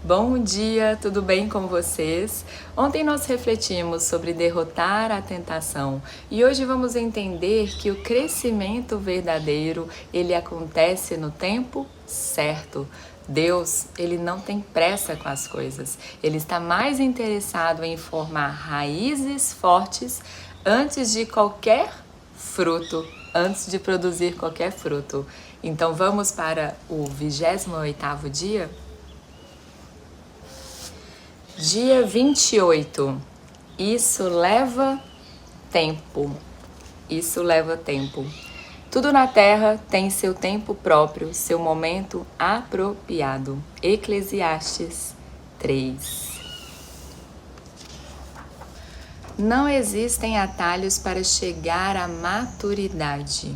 Bom dia, tudo bem com vocês? Ontem nós refletimos sobre derrotar a tentação e hoje vamos entender que o crescimento verdadeiro, ele acontece no tempo certo. Deus, ele não tem pressa com as coisas. Ele está mais interessado em formar raízes fortes antes de qualquer fruto, antes de produzir qualquer fruto. Então vamos para o 28º dia? Dia 28. Isso leva tempo. Isso leva tempo. Tudo na terra tem seu tempo próprio, seu momento apropriado. Eclesiastes 3. Não existem atalhos para chegar à maturidade.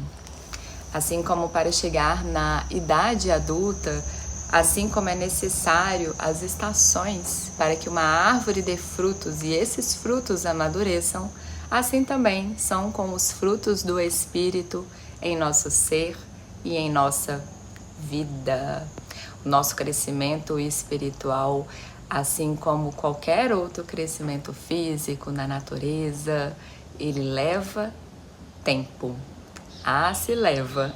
Assim como para chegar na idade adulta, assim como é necessário as estações para que uma árvore dê frutos e esses frutos amadureçam, assim também são com os frutos do Espírito em nosso ser e em nossa vida. O nosso crescimento espiritual, assim como qualquer outro crescimento físico na natureza, ele leva tempo. Se leva.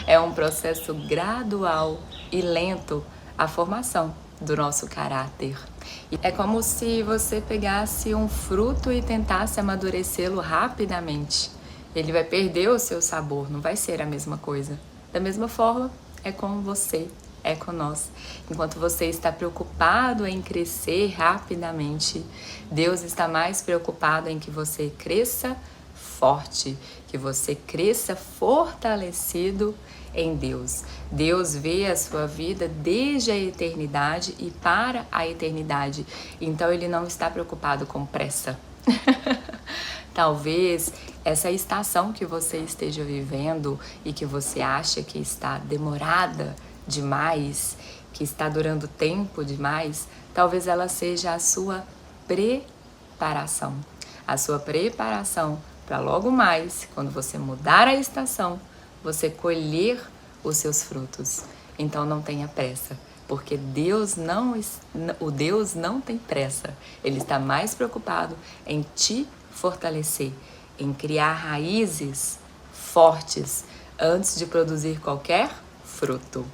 É um processo gradual e lento a formação do nosso caráter. É como se você pegasse um fruto e tentasse amadurecê-lo rapidamente. Ele vai perder o seu sabor, não vai ser a mesma coisa. Da mesma forma, é com você, é com nós. Enquanto você está preocupado em crescer rapidamente, Deus está mais preocupado em que você cresça forte, que você cresça fortalecido em Deus. Deus vê a sua vida desde a eternidade e para a eternidade. Então ele não está preocupado com pressa. Talvez essa estação que você esteja vivendo e que você acha que está demorada demais, que está durando tempo demais, talvez ela seja a sua preparação. A sua preparação para logo mais, quando você mudar a estação, você colher os seus frutos. Então não tenha pressa, porque o Deus não tem pressa. Ele está mais preocupado em te fortalecer, em criar raízes fortes antes de produzir qualquer fruto.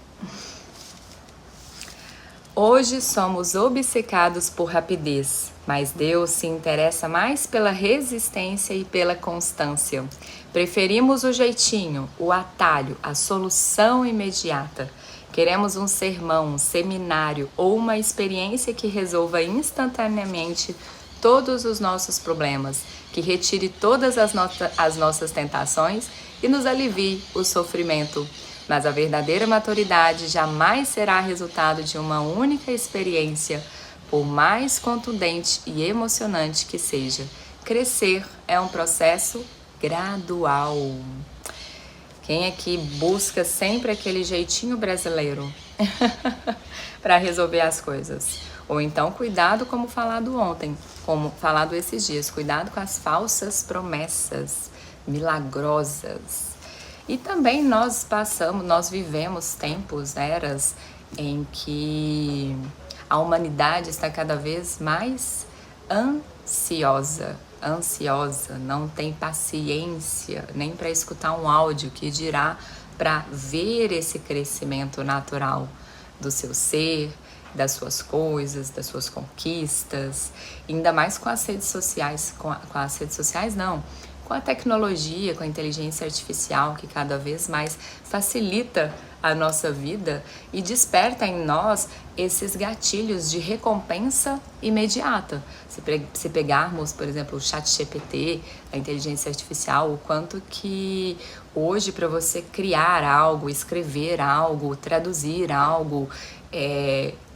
Hoje somos obcecados por rapidez, mas Deus se interessa mais pela resistência e pela constância. Preferimos o jeitinho, o atalho, a solução imediata. Queremos um sermão, um seminário ou uma experiência que resolva instantaneamente todos os nossos problemas, que retire todas as nossas tentações e nos alivie o sofrimento. Mas a verdadeira maturidade jamais será resultado de uma única experiência, por mais contundente e emocionante que seja. Crescer é um processo gradual. Quem aqui busca sempre aquele jeitinho brasileiro para resolver as coisas? Ou então, cuidado, como falado ontem, como falado esses dias, cuidado com as falsas promessas milagrosas. E também nós vivemos tempos, eras em que a humanidade está cada vez mais ansiosa, não tem paciência nem para escutar um áudio, que dirá para ver esse crescimento natural do seu ser, das suas coisas, das suas conquistas, ainda mais com as redes sociais, com a tecnologia, com a inteligência artificial que cada vez mais facilita a nossa vida e desperta em nós esses gatilhos de recompensa imediata. Se pegarmos, por exemplo, o ChatGPT, a inteligência artificial, o quanto que hoje para você criar algo, escrever algo, traduzir algo,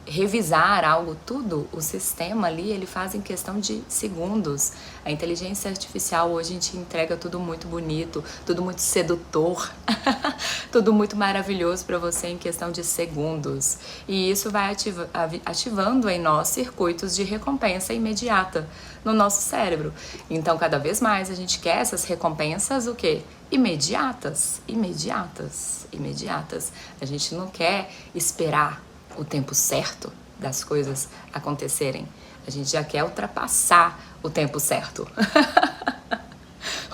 revisar algo, tudo, o sistema ali, ele faz em questão de segundos. A inteligência artificial hoje a gente entrega tudo muito bonito, tudo muito sedutor, tudo muito maravilhoso para você em questão de segundos. E isso vai ativando em nós circuitos de recompensa imediata no nosso cérebro. Então, cada vez mais a gente quer essas recompensas, o quê? Imediatas. A gente não quer esperar o tempo certo das coisas acontecerem. A gente já quer ultrapassar o tempo certo.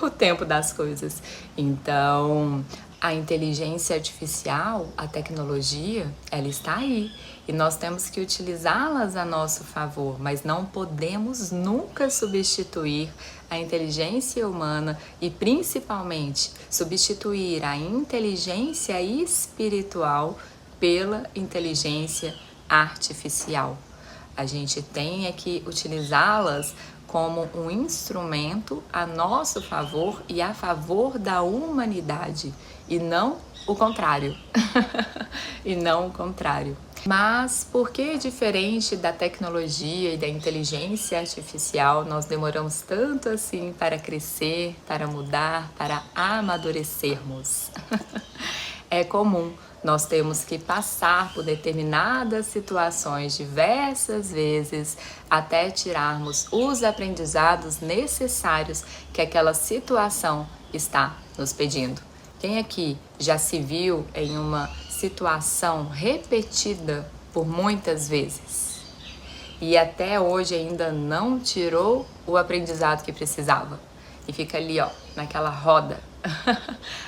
O tempo das coisas. Então, a inteligência artificial, a tecnologia, ela está aí. E nós temos que utilizá-las a nosso favor, mas não podemos nunca substituir a inteligência humana e, principalmente, substituir a inteligência espiritual pela inteligência artificial. A gente tem que utilizá-las como um instrumento a nosso favor e a favor da humanidade, e não o contrário. E não o contrário. Mas por que, diferente da tecnologia e da inteligência artificial, nós demoramos tanto assim para crescer, para mudar, para amadurecermos? É comum. Nós temos que passar por determinadas situações diversas vezes até tirarmos os aprendizados necessários que aquela situação está nos pedindo. Quem aqui já se viu em uma situação repetida por muitas vezes e até hoje ainda não tirou o aprendizado que precisava? E fica ali, ó, naquela roda,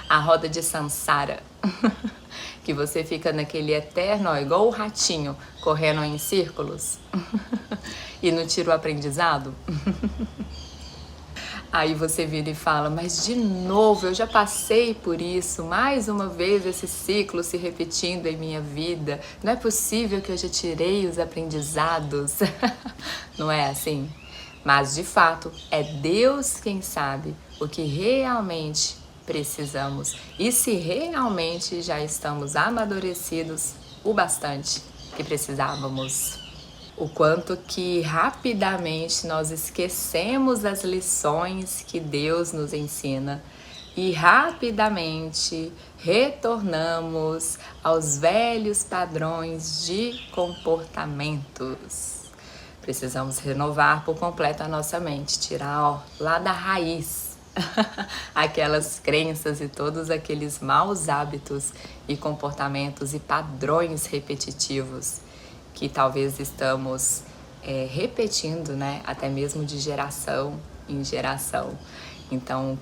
a roda de Sansara, que você fica naquele eterno, ó, igual o ratinho, correndo em círculos e não tira o aprendizado. Aí você vira e fala, mas de novo, eu já passei por isso, mais uma vez esse ciclo se repetindo em minha vida. Não é possível que eu já tirei os aprendizados. Não é assim? Mas, de fato, é Deus quem sabe o que realmente precisamos. E se realmente já estamos amadurecidos o bastante que precisávamos. O quanto que rapidamente nós esquecemos as lições que Deus nos ensina e rapidamente retornamos aos velhos padrões de comportamentos. Precisamos renovar por completo a nossa mente, tirar, ó, lá da raiz aquelas crenças e todos aqueles maus hábitos e comportamentos e padrões repetitivos que talvez estamos repetindo, né? Até mesmo de geração em geração. Então,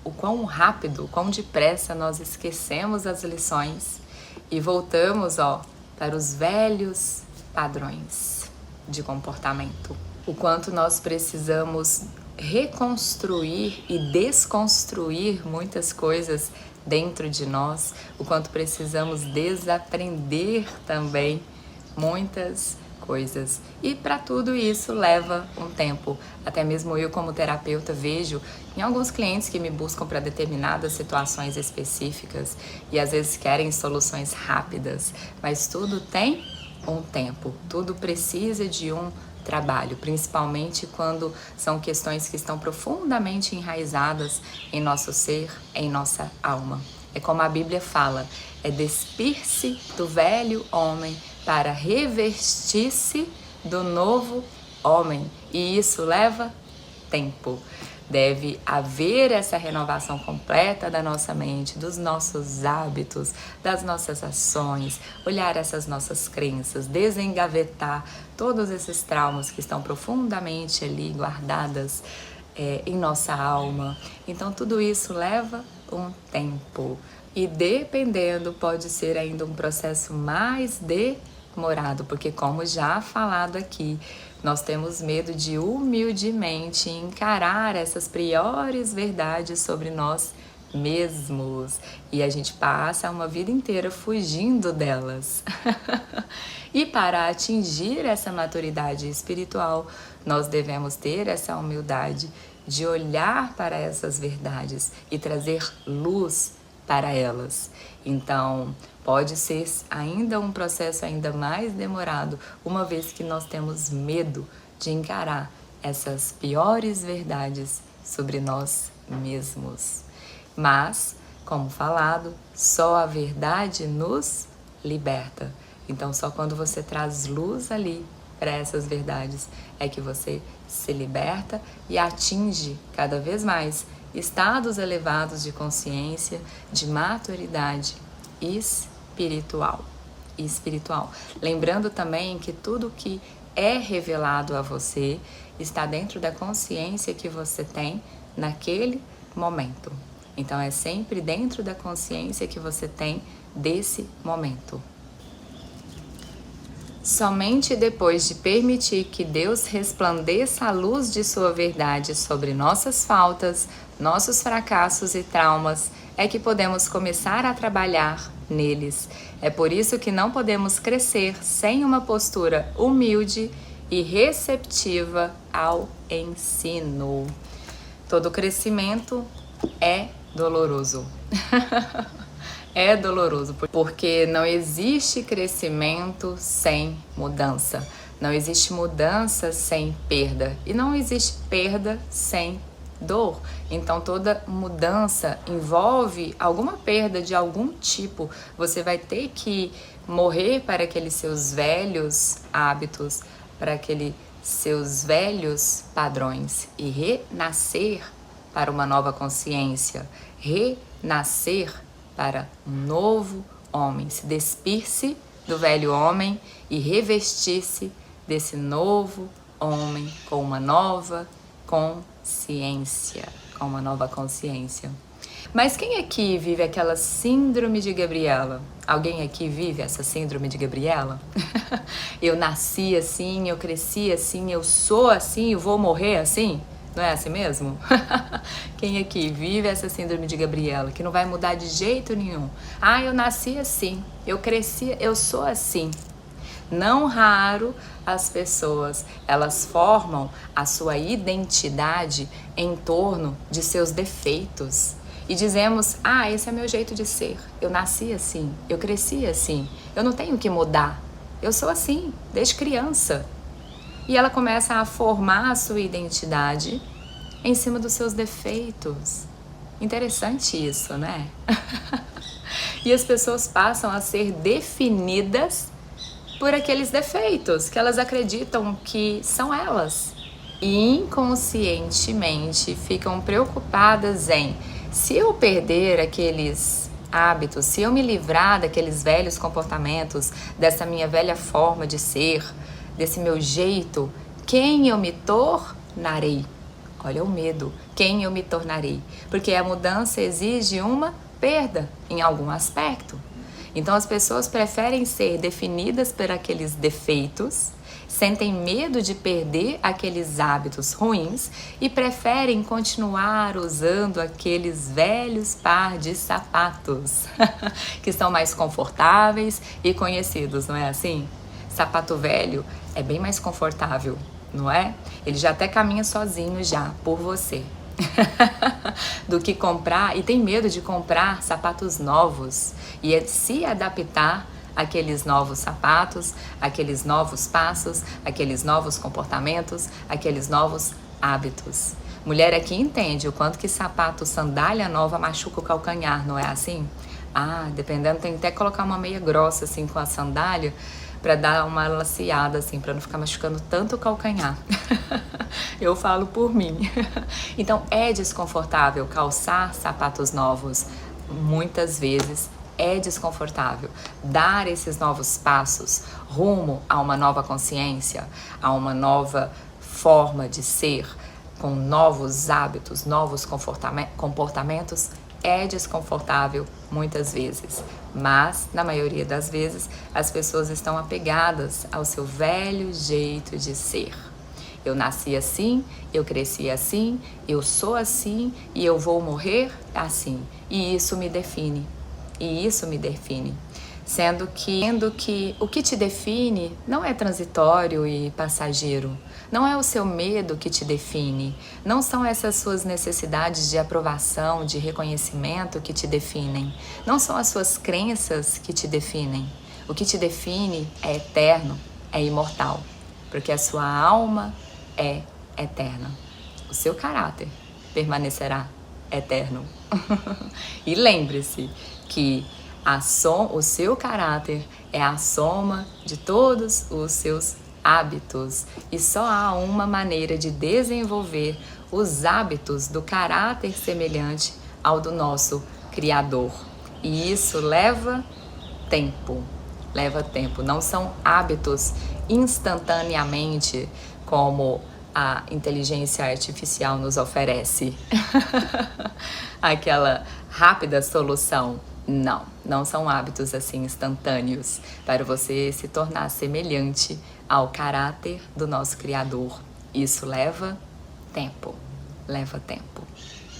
o quão rápido, o quão depressa nós esquecemos as lições e voltamos, ó, para os velhos padrões de comportamento. O quanto nós precisamos reconstruir e desconstruir muitas coisas dentro de nós, o quanto precisamos desaprender também muitas coisas. E para tudo isso leva um tempo. Até mesmo eu, como terapeuta, vejo em alguns clientes que me buscam para determinadas situações específicas e às vezes querem soluções rápidas, mas tudo tem um tempo, tudo precisa de um trabalho, principalmente quando são questões que estão profundamente enraizadas em nosso ser, em nossa alma. É como a Bíblia fala, é despir-se do velho homem para revestir-se do novo homem. E isso leva tempo. Deve haver essa renovação completa da nossa mente, dos nossos hábitos, das nossas ações, olhar essas nossas crenças, desengavetar todos esses traumas que estão profundamente ali guardadas em nossa alma. Então tudo isso leva um tempo e dependendo pode ser ainda um processo mais demorado, porque como já falado aqui, nós temos medo de humildemente encarar essas piores verdades sobre nós mesmos e a gente passa uma vida inteira fugindo delas. E para atingir essa maturidade espiritual, nós devemos ter essa humildade de olhar para essas verdades e trazer luz para elas. Então, pode ser ainda um processo ainda mais demorado, uma vez que nós temos medo de encarar essas piores verdades sobre nós mesmos. Mas, como falado, só a verdade nos liberta. Então, só quando você traz luz ali para essas verdades é que você se liberta e atinge cada vez mais estados elevados de consciência, de maturidade espiritual. e espiritual. Lembrando também que tudo que é revelado a você está dentro da consciência que você tem naquele momento. Então é sempre dentro da consciência que você tem desse momento. Somente depois de permitir que Deus resplandeça a luz de sua verdade sobre nossas faltas, nossos fracassos e traumas, é que podemos começar a trabalhar neles. É por isso que não podemos crescer sem uma postura humilde e receptiva ao ensino. Todo crescimento é doloroso. É doloroso, porque não existe crescimento sem mudança. Não existe mudança sem perda. E não existe perda sem dor. Então toda mudança envolve alguma perda de algum tipo. Você vai ter que morrer para aqueles seus velhos hábitos, para aqueles seus velhos padrões e renascer para uma nova consciência, renascer para um novo homem, se despir-se do velho homem e revestir-se desse novo homem com uma nova consciência, Mas quem aqui vive aquela síndrome de Gabriela? Alguém aqui vive essa síndrome de Gabriela? Eu nasci assim, eu cresci assim, eu sou assim, eu vou morrer assim? Não é assim mesmo? Quem aqui vive essa síndrome de Gabriela, que não vai mudar de jeito nenhum? Ah, eu nasci assim, eu cresci, eu sou assim. Não raro as pessoas, elas formam a sua identidade em torno de seus defeitos. E dizemos, esse é meu jeito de ser, eu nasci assim, eu cresci assim, eu não tenho que mudar, eu sou assim, desde criança. E ela começa a formar a sua identidade em cima dos seus defeitos. Interessante isso, né? E as pessoas passam a ser definidas por aqueles defeitos que elas acreditam que são elas. E inconscientemente ficam preocupadas em, se eu perder aqueles hábitos, se eu me livrar daqueles velhos comportamentos, dessa minha velha forma de ser, desse meu jeito, quem eu me tornarei? Olha o medo, quem eu me tornarei? Porque a mudança exige uma perda em algum aspecto. Então as pessoas preferem ser definidas por aqueles defeitos, sentem medo de perder aqueles hábitos ruins e preferem continuar usando aqueles velhos par de sapatos que são mais confortáveis e conhecidos, não é assim? Sapato velho é bem mais confortável, não é? Ele já até caminha sozinho já, por você. Do que comprar, e tem medo de comprar sapatos novos e se adaptar àqueles novos sapatos, àqueles novos passos, àqueles novos comportamentos, àqueles novos hábitos. Mulher aqui entende o quanto que sapato, sandália nova machuca o calcanhar, não é assim? Dependendo, tem até que colocar uma meia grossa assim com a sandália para dar uma laceada assim, para não ficar machucando tanto o calcanhar. Eu falo por mim. Então é desconfortável calçar sapatos novos. Muitas vezes é desconfortável dar esses novos passos rumo a uma nova consciência, a uma nova forma de ser, com novos hábitos, novos comportamentos. É desconfortável muitas vezes, mas na maioria das vezes as pessoas estão apegadas ao seu velho jeito de ser. Eu nasci assim, eu cresci assim, eu sou assim e eu vou morrer assim. E isso me define. Sendo que o que te define não é transitório e passageiro. Não é o seu medo que te define. Não são essas suas necessidades de aprovação, de reconhecimento que te definem. Não são as suas crenças que te definem. O que te define é eterno, é imortal. Porque a sua alma é eterna. O seu caráter permanecerá eterno. E lembre-se que o seu caráter é a soma de todos os seus hábitos. E só há uma maneira de desenvolver os hábitos do caráter semelhante ao do nosso Criador. E isso leva tempo. leva tempo. Não são hábitos instantaneamente como a inteligência artificial nos oferece. Aquela rápida solução. Não, não são hábitos assim instantâneos para você se tornar semelhante ao caráter do nosso Criador. Isso leva tempo, leva tempo.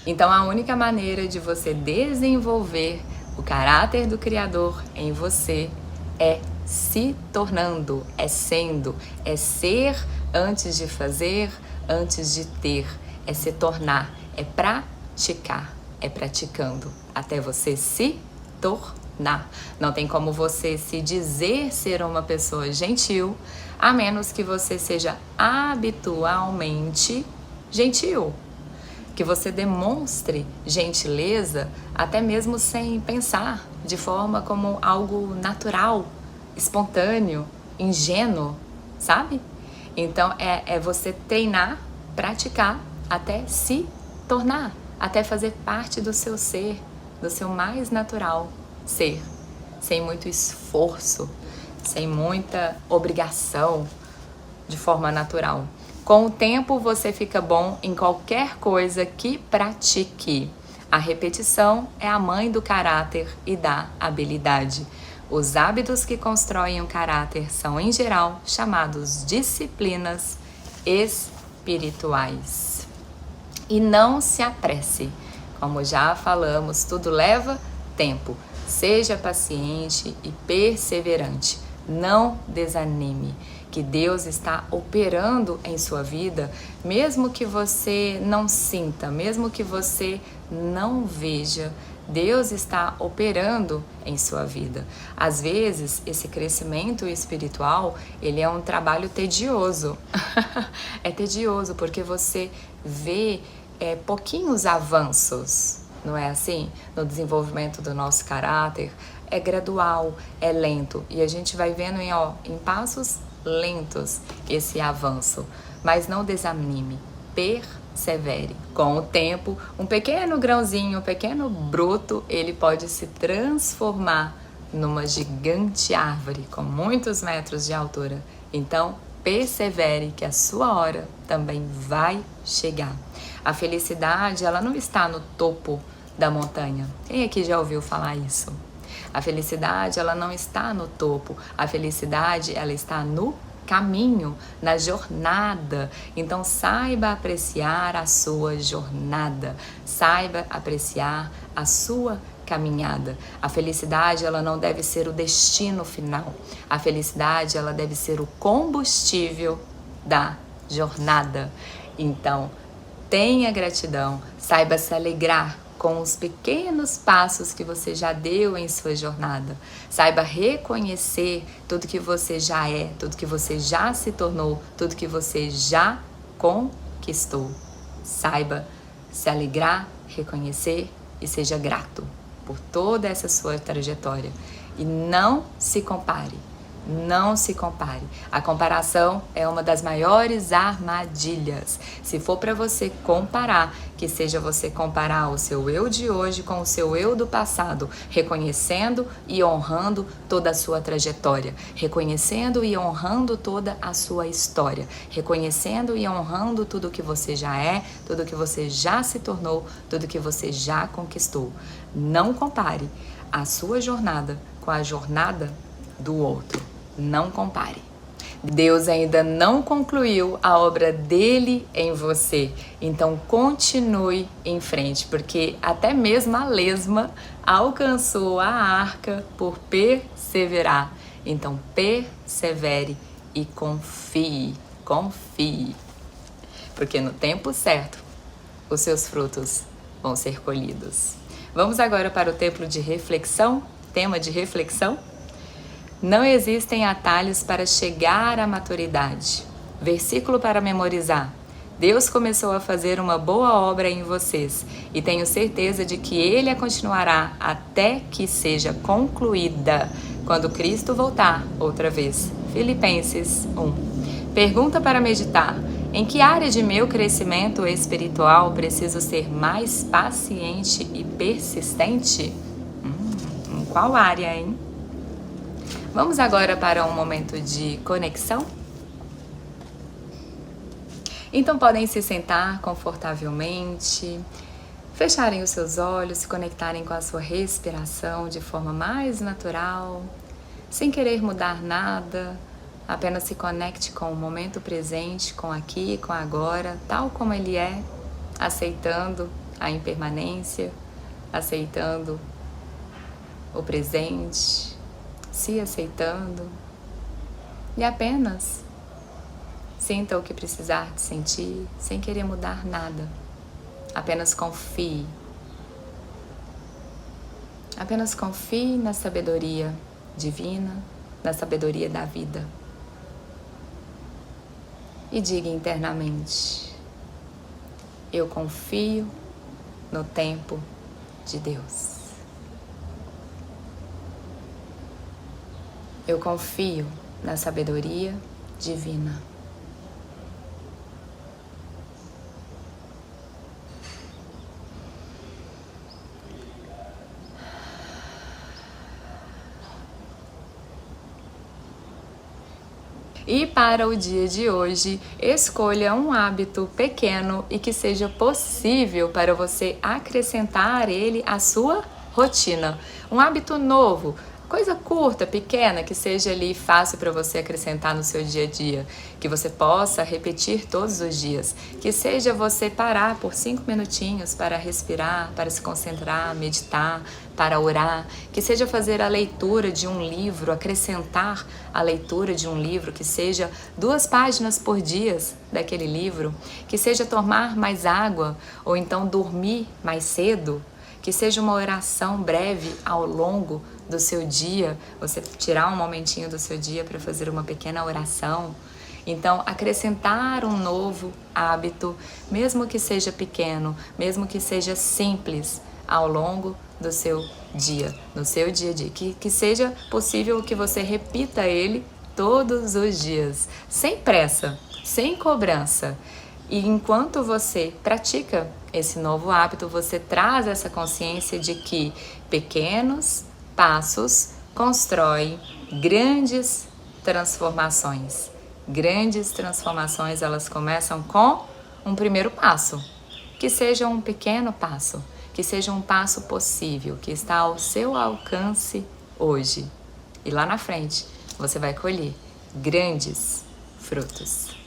Então a única maneira de você desenvolver o caráter do Criador em você é se tornando, é sendo, é ser antes de fazer, antes de ter, é se tornar, é praticar, é praticando até você se tornar. Não tem como você se dizer ser uma pessoa gentil, a menos que você seja habitualmente gentil. Que você demonstre gentileza até mesmo sem pensar, de forma como algo natural, espontâneo, ingênuo, sabe? Então é você treinar, praticar até se tornar, até fazer parte do seu ser, do seu mais natural ser, sem muito esforço, sem muita obrigação, de forma natural. Com o tempo você fica bom em qualquer coisa que pratique. A repetição é a mãe do caráter e da habilidade. Os hábitos que constroem o caráter são, em geral, chamados disciplinas espirituais. E não se apresse. Como já falamos, tudo leva tempo. Seja paciente e perseverante. Não desanime, que Deus está operando em sua vida, mesmo que você não sinta, mesmo que você não veja, Deus está operando em sua vida. Às vezes, esse crescimento espiritual, ele é um trabalho tedioso. É tedioso porque você vê pouquinhos avanços, não é assim? No desenvolvimento do nosso caráter, é gradual, é lento. E a gente vai vendo em passos lentos esse avanço. Mas não desanime, persevere. Com o tempo, um pequeno grãozinho, um pequeno broto, ele pode se transformar numa gigante árvore com muitos metros de altura. Então, persevere que a sua hora também vai chegar. A felicidade, ela não está no topo da montanha. Quem aqui já ouviu falar isso? A felicidade, ela não está no topo. A felicidade, ela está no caminho, na jornada. Então, saiba apreciar a sua jornada. Saiba apreciar a sua caminhada. A felicidade, ela não deve ser o destino final. A felicidade, ela deve ser o combustível da jornada. Então, tenha gratidão, saiba se alegrar com os pequenos passos que você já deu em sua jornada. Saiba reconhecer tudo que você já é, tudo que você já se tornou, tudo que você já conquistou. Saiba se alegrar, reconhecer e seja grato por toda essa sua trajetória. E não se compare. Não se compare. A comparação é uma das maiores armadilhas. Se for para você comparar, que seja você comparar o seu eu de hoje com o seu eu do passado, reconhecendo e honrando toda a sua trajetória, reconhecendo e honrando toda a sua história, reconhecendo e honrando tudo que você já é, tudo que você já se tornou, tudo que você já conquistou. Não compare a sua jornada com a jornada do outro. Não compare. Deus ainda não concluiu a obra dele em você. Então continue em frente, porque até mesmo a lesma alcançou a arca por perseverar. Então persevere e confie. Confie. Porque no tempo certo, os seus frutos vão ser colhidos. Vamos agora para o tempo de reflexão, tema de reflexão. Não existem atalhos para chegar à maturidade. Versículo para memorizar. Deus começou a fazer uma boa obra em vocês e tenho certeza de que Ele a continuará até que seja concluída, quando Cristo voltar outra vez. Filipenses 1. Pergunta para meditar. Em que área de meu crescimento espiritual preciso ser mais paciente e persistente? Em qual área, hein? Vamos agora para um momento de conexão? Então podem se sentar confortavelmente, fecharem os seus olhos, se conectarem com a sua respiração de forma mais natural, sem querer mudar nada, apenas se conecte com o momento presente, com aqui, com agora, tal como ele é, aceitando a impermanência, aceitando o presente, se aceitando e apenas sinta o que precisar de sentir, sem querer mudar nada. Apenas confie. Apenas confie na sabedoria divina, na sabedoria da vida. E diga internamente: eu confio no tempo de Deus. Eu confio na sabedoria divina. E para o dia de hoje, escolha um hábito pequeno e que seja possível para você acrescentar ele à sua rotina. Um hábito novo, coisa curta, pequena, que seja ali fácil para você acrescentar no seu dia a dia, que você possa repetir todos os dias, que seja você parar por 5 minutinhos para respirar, para se concentrar, meditar, para orar, que seja fazer a leitura de um livro, acrescentar a leitura de um livro, que seja 2 páginas por dia daquele livro, que seja tomar mais água ou então dormir mais cedo, que seja uma oração breve ao longo do seu dia, você tirar um momentinho do seu dia para fazer uma pequena oração. Então, acrescentar um novo hábito, mesmo que seja pequeno, mesmo que seja simples, ao longo do seu dia, no seu dia a dia, que seja possível que você repita ele todos os dias, sem pressa, sem cobrança. E enquanto você pratica esse novo hábito, você traz essa consciência de que pequenos passos constroem grandes transformações. Grandes transformações, elas começam com um primeiro passo, que seja um pequeno passo, que seja um passo possível, que está ao seu alcance hoje. E lá na frente, você vai colher grandes frutos.